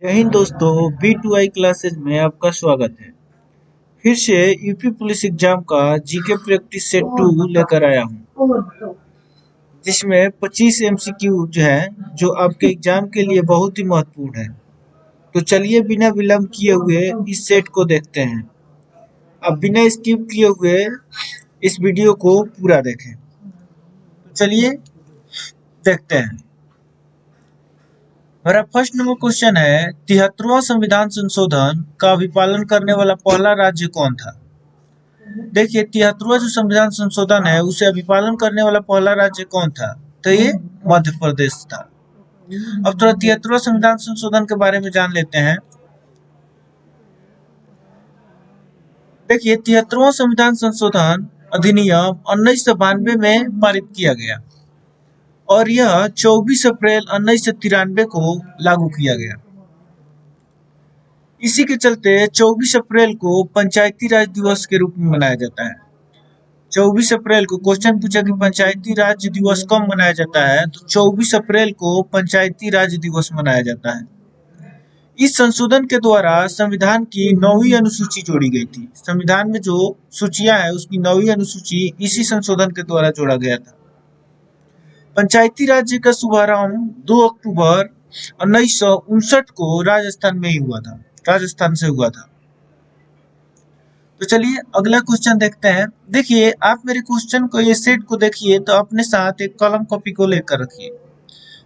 जय हिंद दोस्तों, B2I classes में आपका स्वागत है। फिर से यूपी पुलिस एग्जाम का जीके प्रैक्टिस सेट 2 लेकर आया हूँ, जिसमें 25 MCQ जो है जो आपके एग्जाम के लिए बहुत ही महत्वपूर्ण है। तो चलिए बिना विलंब किए हुए इस सेट को देखते हैं। अब बिना स्किप किए हुए इस वीडियो को पूरा देखें। तो चलिए देखते हैं। मेरा फर्स्ट नंबर क्वेश्चन है, 73वां संविधान संशोधन का अभिपालन करने वाला पहला राज्य कौन था? देखिए, 73वां जो संविधान संशोधन है उसे अभिपालन करने वाला पहला राज्य कौन था? तो ये मध्य प्रदेश था। अब थोड़ा 73वां संविधान संशोधन के बारे में जान लेते हैं। देखिए, 73वां संविधान संशोधन अधिनियम 1992 में पारित किया गया और यह 24 अप्रैल 1993 को लागू किया गया। इसी के चलते 24 अप्रैल को पंचायती राज दिवस के रूप में मनाया जाता है। 24 अप्रैल को क्वेश्चन पूछा कि पंचायती राज दिवस कब मनाया जाता है, तो 24 अप्रैल को पंचायती राज दिवस मनाया जाता है। इस संशोधन के द्वारा संविधान की 9वीं अनुसूची जोड़ी गई थी। संविधान में जो सूचियां है उसकी 9वीं अनुसूची इसी संशोधन के द्वारा जोड़ा गया था। पंचायती राज का शुभारंभ 2 अक्टूबर 1959 को राजस्थान में ही हुआ था, राजस्थान से हुआ था। तो चलिए अगला क्वेश्चन देखते हैं। देखिए, आप मेरे क्वेश्चन को, ये सेट को देखिए तो अपने साथ एक कलम कॉपी को लेकर रखिए।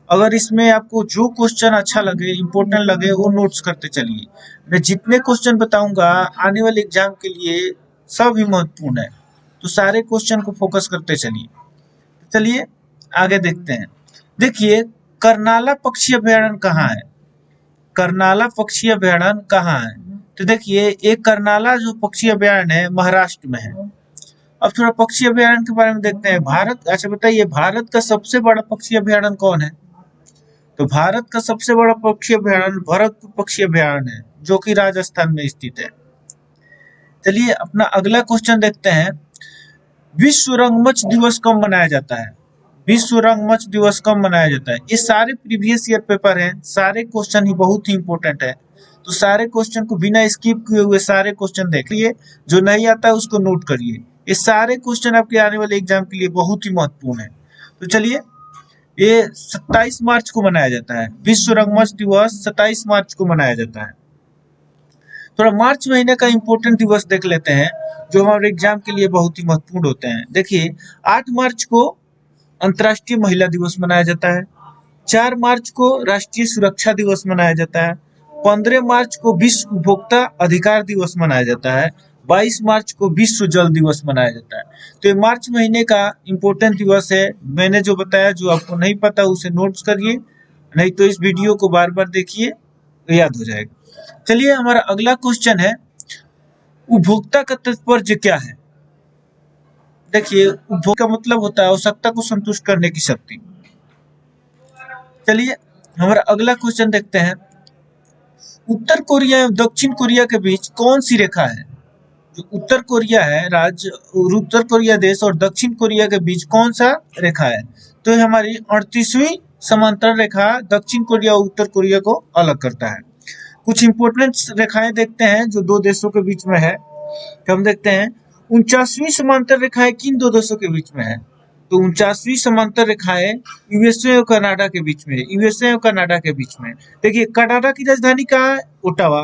अगर इसमें आपको जो क्वेश्चन अच्छा लगे, इम्पोर्टेंट लगे, वो नोट्स करते चलिए। मैं जितने क्वेश्चन बताऊंगा आने वाले एग्जाम के लिए सब ही महत्वपूर्ण है, तो सारे क्वेश्चन को फोकस करते चलिए। चलिए आगे देखते हैं। देखिए, करनाला पक्षी अभयारण्य कहाँ है? करनाला पक्षी अभयारण्य कहाँ है? तो देखिए, एक करनाला जो पक्षी अभयारण्य है महाराष्ट्र में है। अब थोड़ा पक्षी अभयारण्य के बारे में देखते हैं। अच्छा बताइए, भारत का सबसे बड़ा पक्षी अभयारण्य कौन है? तो भारत का सबसे बड़ा पक्षी अभयारण्य भरतपुर पक्षी अभयारण्य है, जो कि राजस्थान में स्थित है। चलिए अपना अगला क्वेश्चन देखते हैं। विश्व रंगमंच दिवस कब मनाया जाता है? विश्व रंगमंच दिवस कब मनाया जाता है? ये सारे प्रीवियस ईयर पेपर हैं, सारे क्वेश्चन ही बहुत ही इंपॉर्टेंट है। तो सारे क्वेश्चन को बिना स्किप किए हुए सारे क्वेश्चन देखिए, जो नहीं आता है उसको नोट करिए। ये सारे क्वेश्चन आपके आने वाले एग्जाम के लिए बहुत ही महत्वपूर्ण है। तो चलिए, ये 27 मार्च को मनाया जाता है। विश्व रंगमंच दिवस 27 मार्च को मनाया जाता है। थोड़ा मार्च महीने का इंपॉर्टेंट दिवस देख लेते हैं, जो हमारे एग्जाम के लिए बहुत ही महत्वपूर्ण होते हैं। देखिए, 8 मार्च को अंतर्राष्ट्रीय महिला दिवस मनाया जाता है। 4 मार्च को राष्ट्रीय सुरक्षा दिवस मनाया जाता है। 15 मार्च को विश्व उपभोक्ता अधिकार दिवस मनाया जाता है। 22 मार्च को विश्व जल दिवस मनाया जाता है। तो ये मार्च महीने का इम्पोर्टेंट दिवस है। मैंने जो बताया, जो आपको नहीं पता उसे नोट्स करिए, नहीं तो इस वीडियो को बार बार देखिए तो याद हो जाएगा। चलिए हमारा अगला क्वेश्चन है, उपभोक्ता का तात्पर्य क्या है? देखिए, उपभोग का मतलब होता है आवश्यकता को संतुष्ट करने की शक्ति। चलिए हमारा अगला क्वेश्चन देखते हैं। उत्तर कोरिया एवं दक्षिण कोरिया के बीच कौन सी रेखा है? जो उत्तर कोरिया है राज्य, उत्तर कोरिया देश और दक्षिण कोरिया के बीच कौन सा रेखा है? तो ये हमारी 38वीं समांतर रेखा दक्षिण कोरिया और उत्तर कोरिया को अलग करता है। कुछ इंपोर्टेंट रेखाएं देखते हैं जो दो देशों के बीच में है। तो हम देखते हैं 49वीं समांतर रेखाएं किन दो देशों के बीच में है? तो 49वीं समांतर रेखाएं यूएसए और कनाडा के बीच में, यूएसए और कनाडा के बीच में। देखिए, कनाडा की राजधानी कहाँ है? ओटावा।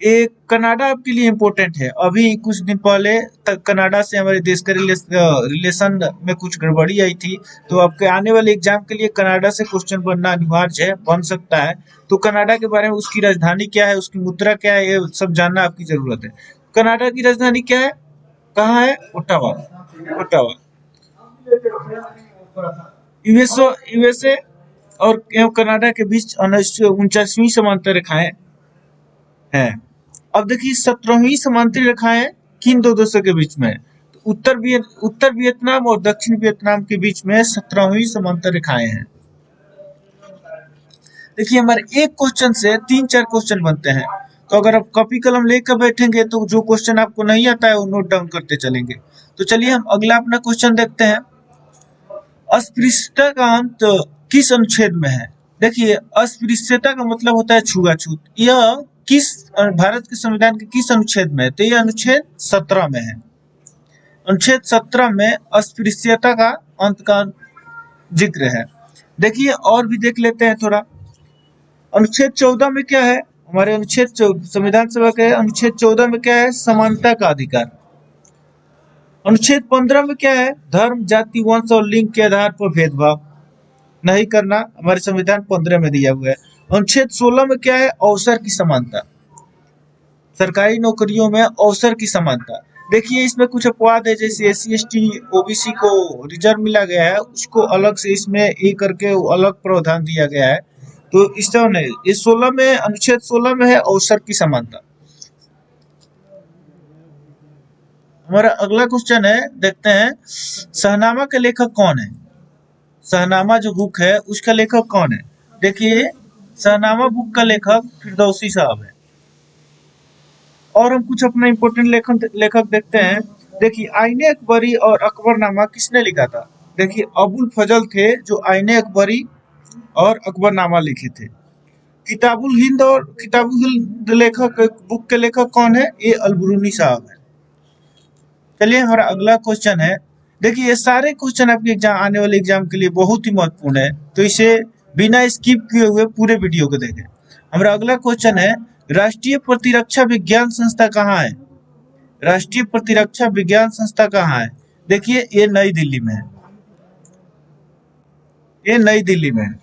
ये कनाडा आपके लिए इम्पोर्टेंट है। अभी कुछ दिन पहले तक कनाडा से हमारे देश का रिलेशन में कुछ गड़बड़ी आई थी, तो आपके आने वाले एग्जाम के लिए कनाडा से क्वेश्चन बनना अनिवार्य है, बन सकता है। तो कनाडा के बारे में, उसकी राजधानी क्या है, उसकी मुद्रा क्या है, ये सब जानना आपकी जरूरत है। कनाडा की राजधानी क्या है, कहाँ है? ओटावा। ओटावा। यूएसए और कनाडा के बीच 49वीं समांतर रेखाएं है। अब देखिए, 17वीं समांतरी रेखाएं किन दो देशों के बीच में है? तो उत्तर वियतनाम और दक्षिण वियतनाम के बीच में 17वीं समांतर रेखाएं हैं। देखिए, हमारे एक क्वेश्चन से 3-4 क्वेश्चन बनते हैं, तो अगर आप कॉपी कलम लेकर बैठेंगे तो जो क्वेश्चन आपको नहीं आता है वो नोट डाउन करते चलेंगे। तो चलिए हम अगला अपना क्वेश्चन देखते हैं। अस्पृश्यता का अंत किस अनुच्छेद में है? देखिए, अस्पृश्यता का मतलब होता है छुआछूत। यह किस भारत के संविधान के किस अनुच्छेद में है? तो यह अनुच्छेद 17 में है। अनुच्छेद 17 में अस्पृश्यता का अंत का जिक्र है। देखिए और भी देख लेते हैं थोड़ा। अनुच्छेद 14 में क्या है? हमारे संविधान सभा के अनुच्छेद 14 में क्या है? समानता का अधिकार। अनुच्छेद 15 में क्या है? धर्म, जाति, वंश और लिंग के आधार पर भेदभाव नहीं करना, हमारे संविधान 15 में दिया हुआ है। अनुच्छेद 16 में क्या है? अवसर की समानता, सरकारी नौकरियों में अवसर की समानता। देखिए इसमें कुछ अपवाद है, जैसे SC ST OBC को रिजर्व मिला गया है, उसको अलग से इसमें करके अलग प्रावधान दिया गया है। तो इस तरह नहीं, इस 16 में, अनुच्छेद 16 में है अवसर की समानता। हमारा अगला क्वेश्चन है, देखते हैं शहनामा के लेखक कौन है? शहनामा जो बुक है उसका लेखक कौन है? देखिए शहनामा बुक का लेखक फिरदौसी साहब है। और हम कुछ अपना इम्पोर्टेंट लेखक देखते हैं। देखिए आईने अकबरी और अकबरनामा किसने लिखा था? देखिए अबुल फजल थे जो आईने अकबरी और अकबरनामा लिखे थे। किताबुल हिंद और किताबुल हिंद बुक के लेखक कौन है? ये अलबरूनी साहब है। चलिए हमारा अगला क्वेश्चन है। देखिए ये सारे क्वेश्चन आपके एग्जाम, आने वाले एग्जाम के लिए बहुत ही महत्वपूर्ण है, तो इसे बिना स्किप किए हुए पूरे वीडियो को देखें। हमारा अगला क्वेश्चन है, राष्ट्रीय प्रतिरक्षा विज्ञान संस्था कहाँ है? राष्ट्रीय प्रतिरक्षा विज्ञान संस्था कहाँ है? देखिए ये नई दिल्ली में है। ये नई दिल्ली में है।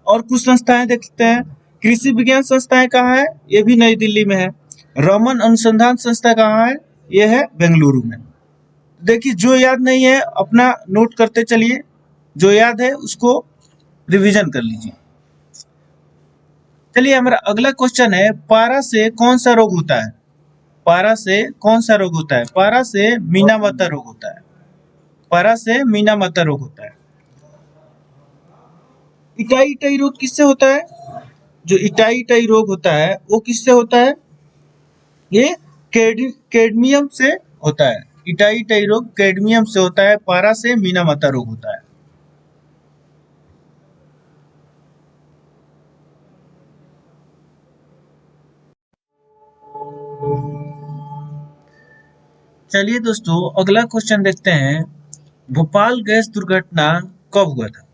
और कुछ संस्थाएं देखते हैं। कृषि विज्ञान संस्थाएं कहाँ है? ये भी नई दिल्ली में है। रमन अनुसंधान संस्था कहाँ है? ये है बेंगलुरु में। देखिए जो याद नहीं है अपना नोट करते चलिए, जो याद है उसको रिवीजन कर लीजिए। चलिए हमारा अगला क्वेश्चन है, पारा से कौन सा रोग होता है? पारा से कौन सा रोग होता है? पारा से मीनामाता रोग होता है। पारा से मीनामाता रोग होता है। इटाई इटाई रोग किससे होता है? जो इटाई इटाई रोग होता है वो किससे होता है? ये कैडमियम से होता है। इटाई इटाई रोग कैडमियम से होता है। पारा से मीनामाता रोग होता है। चलिए दोस्तों अगला क्वेश्चन देखते हैं, भोपाल गैस दुर्घटना कब हुआ था?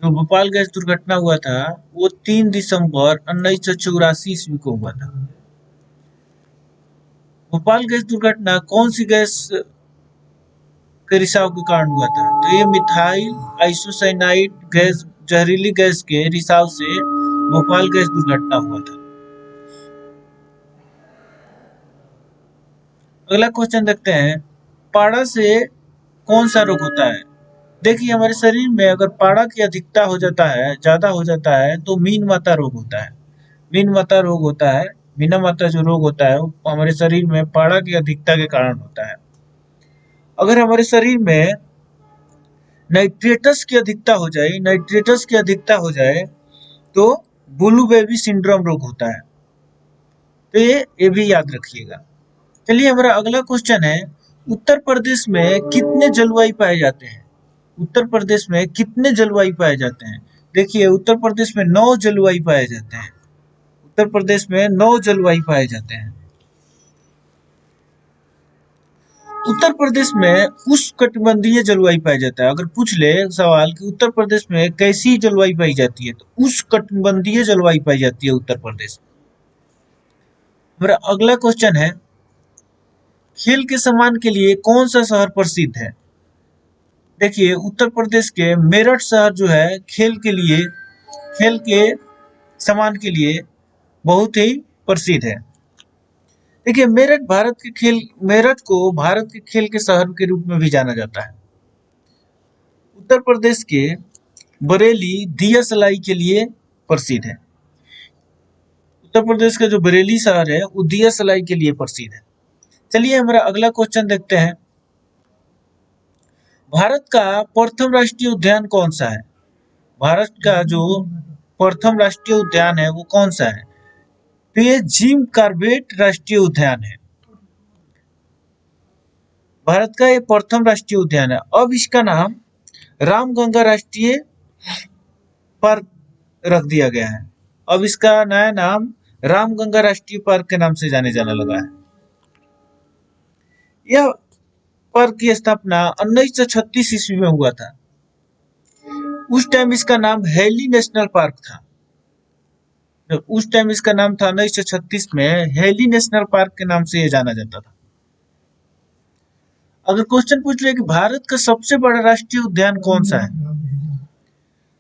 जो भोपाल गैस दुर्घटना हुआ था वो 3 दिसंबर 1984 ईस्वी को हुआ था। भोपाल गैस दुर्घटना कौन सी गैस के रिसाव के कारण हुआ था? तो ये मिथाइल आइसोसाइनाइड गैस, जहरीली गैस के रिसाव से भोपाल गैस दुर्घटना हुआ था। अगला क्वेश्चन देखते हैं, पारा से कौन सा रोग होता है? देखिए हमारे शरीर में अगर पारा की अधिकता हो जाता है, ज्यादा हो जाता है, तो मीन माता रोग होता है। मीन माता रोग होता है। मीना माता जो रोग होता है वो हमारे शरीर में पारा की अधिकता के कारण होता है। अगर हमारे शरीर में नाइट्रेटस की अधिकता हो जाए, नाइट्रेटस की अधिकता हो जाए तो ब्लू बेबी सिंड्रोम रोग होता है। तो ये भी याद रखिएगा। चलिए हमारा अगला क्वेश्चन है, उत्तर प्रदेश में कितने जलवायु पाए जाते हैं? उत्तर प्रदेश में कितने जलवायु पाए जाते हैं? देखिए उत्तर प्रदेश में 9 जलवायु पाए जाते हैं। उत्तर प्रदेश में 9 जलवायु पाए जाते हैं। उत्तर प्रदेश में उष्णकटिबंधीय जलवायु पाया जाता है। अगर पूछ ले सवाल कि उत्तर प्रदेश में कैसी जलवायु पाई जाती है, तो उष्णकटिबंधीय जलवायु पाई जाती है उत्तर प्रदेश में। हमारा अगला क्वेश्चन है, खेल के सम्मान के लिए कौन सा शहर प्रसिद्ध है? देखिए उत्तर प्रदेश के मेरठ शहर जो है खेल के सम्मान के लिए बहुत ही प्रसिद्ध है। देखिए मेरठ को भारत के खेल के शहर के रूप में भी जाना जाता है। उत्तर प्रदेश के बरेली दिया सलाई के लिए प्रसिद्ध है। उत्तर प्रदेश का जो बरेली शहर है वो दिया सलाई के लिए प्रसिद्ध है। चलिए हमारा अगला क्वेश्चन देखते हैं, भारत का प्रथम राष्ट्रीय उद्यान कौन सा है? भारत का जो प्रथम राष्ट्रीय उद्यान है वो कौन सा है? तो ये जिम कॉर्बेट राष्ट्रीय उद्यान है। भारत का ये प्रथम राष्ट्रीय उद्यान है। अब इसका नाम रामगंगा राष्ट्रीय पार्क रख दिया गया है। अब इसका नया नाम रामगंगा राष्ट्रीय पार्क के नाम से जाने जाने लगा है। यह पार्क की स्थापना 1936 ईस्वी में हुआ था। उस टाइम इसका नाम हैली नेशनल पार्क था। उस टाइम इसका नाम था 1936 में हैली नेशनल पार्क के नाम से यह जाना जाता था। अगर क्वेश्चन पूछ ले कि भारत का सबसे बड़ा राष्ट्रीय उद्यान कौन सा है,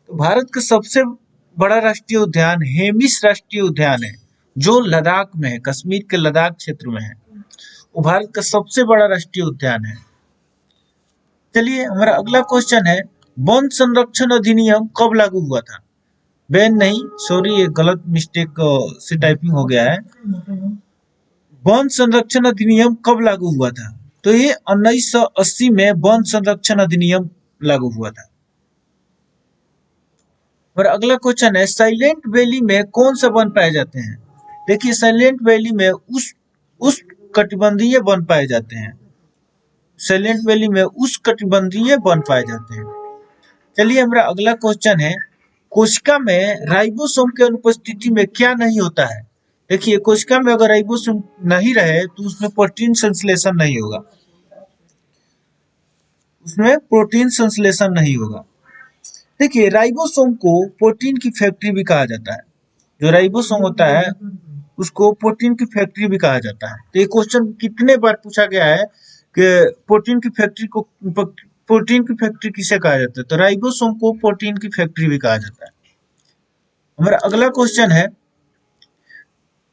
तो भारत का सबसे बड़ा राष्ट्रीय उद्यान हेमिस राष्ट्रीय उद्यान है, जो लद्दाख में है, कश्मीर के लद्दाख क्षेत्र में है। वो भारत का सबसे बड़ा राष्ट्रीय उद्यान है। चलिए हमारा अगला क्वेश्चन है, वन संरक्षण अधिनियम कब लागू हुआ था? बैन नहीं, सॉरी, ये गलत मिस्टेक से टाइपिंग हो गया है। वन संरक्षण अधिनियम कब लागू हुआ था? तो ये 1980 में वन संरक्षण अधिनियम लागू हुआ था। और अगला क्वेश्चन है, साइलेंट वैली में कौन सा वन पाए जाते हैं? देखिए साइलेंट वैली में उस कटिबंधीय वन पाए जाते हैं। साइलेंट वैली में उस कटिबंधीय वन पाए जाते हैं। चलिए हमारा अगला क्वेश्चन है, कोशिका में राइबोसोम की अनुपस्थिति में क्या नहीं होता है? देखिए कोशिका में अगर राइबोसोम नहीं रहे तो उसमें प्रोटीन संश्लेषण नहीं होगा। उसमें प्रोटीन संश्लेषण नहीं होगा। देखिए राइबोसोम को प्रोटीन की फैक्ट्री भी कहा जाता है। जो राइबोसोम होता है उसको प्रोटीन की फैक्ट्री भी कहा जाता है। तो ये क्वेश्चन कितने बार पूछा गया है कि प्रोटीन की फैक्ट्री किसे कहा जाता है? तो राइबोसोम को प्रोटीन की फैक्ट्री भी कहा जाता है। हमारा अगला क्वेश्चन है,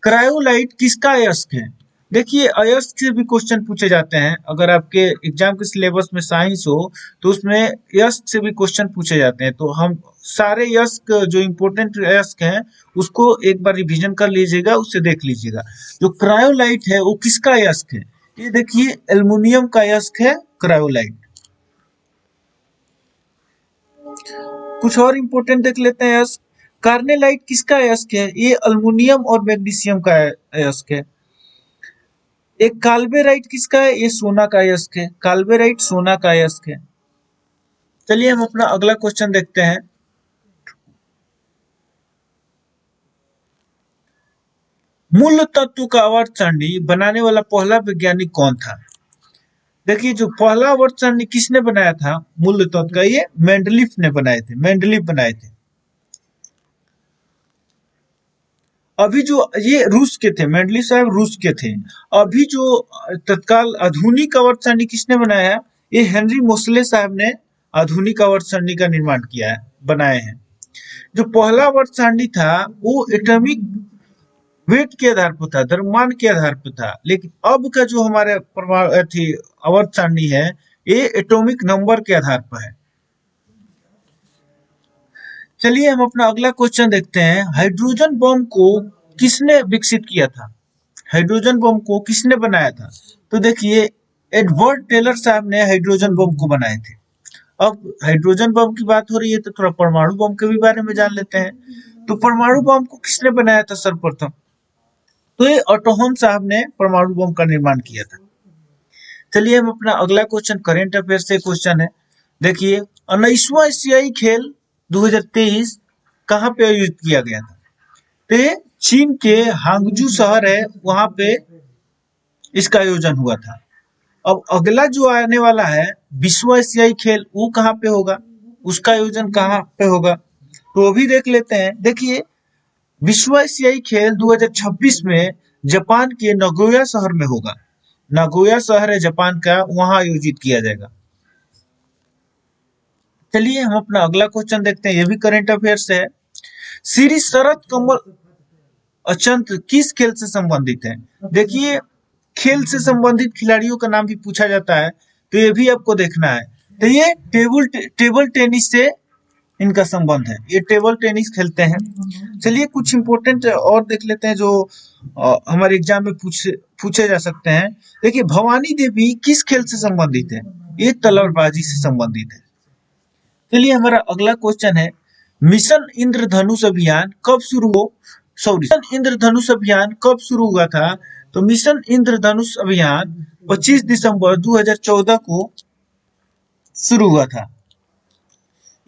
क्रायोलाइट किसका अयस्क है? देखिए अयस्क से भी क्वेश्चन पूछे जाते हैं। अगर आपके एग्जाम के सिलेबस में साइंस हो तो उसमें अयस्क से भी क्वेश्चन पूछे जाते हैं। तो हम सारे अयस्क जो इम्पोर्टेंट अयस्क हैं उसको एक बार रिवीजन कर लीजिएगा, उससे देख लीजिएगा। जो क्रायोलाइट है वो किसका अयस्क है? ये देखिए एल्युमिनियम का अयस्क है क्रायोलाइट। कुछ और इम्पोर्टेंट देख लेते हैं अयस्क। कार्नेलाइट किसका अयस्क है? ये एल्युमिनियम और मैग्नीशियम का अयस्क है। एक काल्वेराइट किसका है? ये सोना का अयस्क है। काल्वेराइट सोना का अयस्क है। चलिए हम अपना अगला क्वेश्चन देखते हैं। मूल तत्व का आवर्त सारणी बनाने वाला पहला वैज्ञानिक कौन था? देखिए जो पहला आवर्त सारणी किसने बनाया था मूल तत्व का? ये मेंडलीफ ने बनाए थे। मेंडलीफ बनाए थे। अभी जो ये रूस के थे, मेंडलीफ साहब रूस के थे। अभी जो तत्काल आधुनिक आवर्त सारणी किसने बनाया? ये हेनरी मोसले साहब ने आधुनिक आवर्त सारणी का निर्माण किया है, बनाए हैं। जो पहला आवर्त सारणी था वो एटॉमिक वेट के आधार पर था, द्रव्यमान के आधार पर था। लेकिन अब का जो हमारे आवर्त सारणी है ये एटॉमिक नंबर के आधार पर है। चलिए हम अपना अगला क्वेश्चन देखते हैं, हाइड्रोजन बम को किसने विकसित किया था? हाइड्रोजन बम को किसने बनाया था? तो देखिए एडवर्ड टेलर साहब ने हाइड्रोजन बम को बनाए थे। अब हाइड्रोजन बम की बात हो रही है तो थोड़ा परमाणु बम के भी बारे में जान लेते हैं। तो परमाणु बम को किसने बनाया था सर्वप्रथम? तो ये ऑटो साहब ने परमाणु बम का निर्माण किया था। चलिए हम अपना अगला क्वेश्चन करेंट अफेयर से क्वेश्चन है। देखिए 19वां एशियाई खेल 2023 कहाँ पे आयोजित किया गया था? तो चीन के हांगजू शहर है, वहां पे इसका आयोजन हुआ था। अब अगला जो आने वाला है विश्व एशियाई खेल, वो कहाँ पे होगा? उसका आयोजन कहाँ पे होगा? तो वो भी देख लेते हैं। देखिए विश्व एशियाई खेल 2026 में जापान के नागोया शहर में होगा। नागोया शहर है जापान का, वहां आयोजित किया जाएगा। चलिए हम अपना अगला क्वेश्चन देखते हैं, ये भी करंट अफेयर से है। श्री शरद कमल अचंत किस खेल से संबंधित है? देखिए खेल से संबंधित खिलाड़ियों का नाम भी पूछा जाता है, तो ये भी आपको देखना है। तो ये टेबल टेनिस से इनका संबंध है, ये टेबल टेनिस खेलते हैं। चलिए कुछ इंपोर्टेंट और देख लेते हैं जो हमारे एग्जाम में पूछे जा सकते हैं। देखिए भवानी देवी किस खेल से संबंधित है? ये तलवारबाजी से संबंधित है। चलिए हमारा अगला क्वेश्चन है, मिशन इंद्रधनुष अभियान कब शुरू हो मिशन इंद्रधनुष अभियान कब शुरू हुआ था? तो मिशन इंद्रधनुष अभियान 25 दिसंबर 2014 को शुरू हुआ था।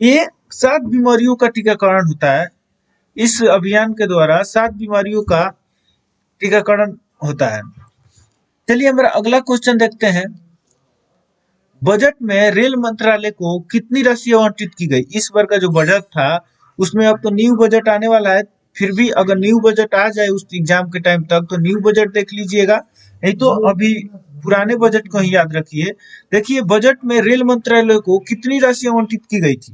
ये 7 बीमारियों का टीकाकरण होता है। इस अभियान के द्वारा 7 बीमारियों का टीकाकरण होता है। चलिए हमारा अगला क्वेश्चन देखते हैं। बजट में रेल मंत्रालय को कितनी राशि आवंटित की गई? इस बार का जो बजट था उसमें अब तो न्यू बजट आने वाला है, फिर भी अगर न्यू बजट आ जाए उस एग्जाम के टाइम तक तो न्यू बजट देख लीजिएगा, नहीं तो अभी पुराने बजट को ही याद रखिए। देखिए बजट में रेल मंत्रालय को कितनी राशि आवंटित की गई थी,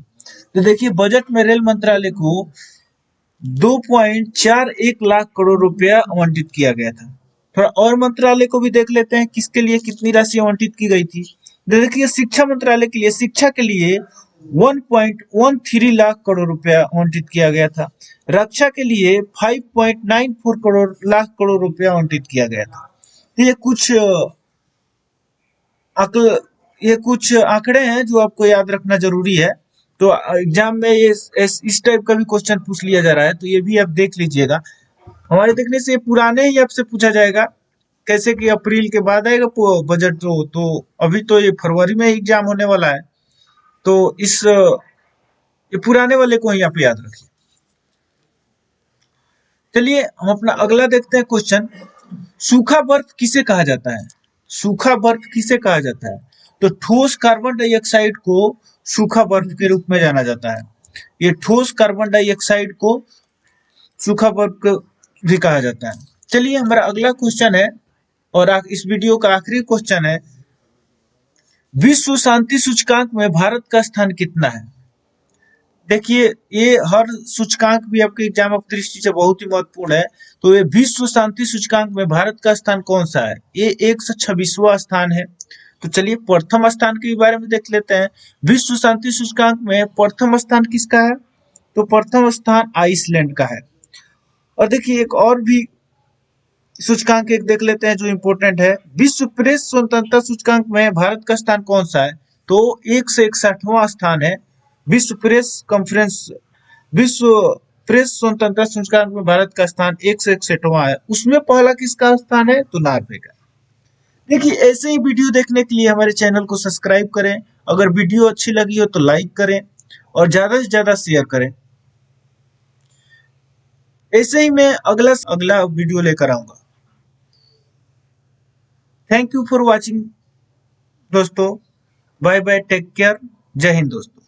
तो देखिए बजट में रेल मंत्रालय को 2.41 लाख करोड़ रुपया आवंटित किया गया था। थोड़ा और मंत्रालय को भी देख लेते हैं किसके लिए कितनी राशि आवंटित की गई थी। देखिए शिक्षा मंत्रालय के लिए, शिक्षा के लिए 1.13 लाख करोड़ रुपया आवंटित किया गया था। रक्षा के लिए 5.94 लाख करोड़ रुपया आवंटित किया गया था। तो ये कुछ आंकड़े हैं जो आपको याद रखना जरूरी है। तो एग्जाम में ये इस टाइप का भी क्वेश्चन पूछ लिया जा रहा है, तो ये भी आप देख लीजिएगा। हमारे देखने से पुराने ही आपसे पूछा जाएगा, कैसे कि अप्रैल के बाद आएगा बजट, तो अभी तो ये फरवरी में एग्जाम होने वाला है, तो ये पुराने वाले को ही आप याद रखिए। चलिए हम अपना अगला देखते हैं क्वेश्चन। सूखा बर्फ किसे कहा जाता है? सूखा बर्फ किसे कहा जाता है? तो ठोस कार्बन डाइऑक्साइड को सूखा बर्फ के रूप में जाना जाता है। ये ठोस कार्बन डाइऑक्साइड को सूखा बर्फ भी कहा जाता है। चलिए हमारा अगला क्वेश्चन है और इस वीडियो का आखिरी क्वेश्चन है। विश्व शांति सूचकांक में भारत का स्थान कितना है? देखिए ये हर सूचकांक भी आपके एग्जाम की दृष्टि से बहुत ही महत्वपूर्ण है। तो ये विश्व शांति सूचकांक में भारत का स्थान कौन सा है? ये 126वां स्थान है। तो चलिए प्रथम स्थान के बारे में देख लेते हैं। विश्व शांति सूचकांक में प्रथम स्थान किसका है? तो प्रथम स्थान आइसलैंड का है। और देखिए एक और भी सूचकांक एक देख लेते हैं जो इंपॉर्टेंट है। विश्व प्रेस स्वतंत्रता सूचकांक में भारत का स्थान कौन सा है? तो 161वां स्थान है। विश्व प्रेस स्वतंत्रता सूचकांक में भारत का स्थान 161वां है। उसमें पहला किसका स्थान है? तो नॉर्वे का। देखिए ऐसे ही वीडियो देखने के लिए हमारे चैनल को सब्सक्राइब करें। अगर वीडियो अच्छी लगी हो तो लाइक करें और ज्यादा से ज्यादा शेयर करें। ऐसे ही मैं अगला वीडियो लेकर आऊंगा। थैंक यू फॉर वॉचिंग दोस्तों। बाय बाय, टेक केयर, जय हिंद दोस्तों।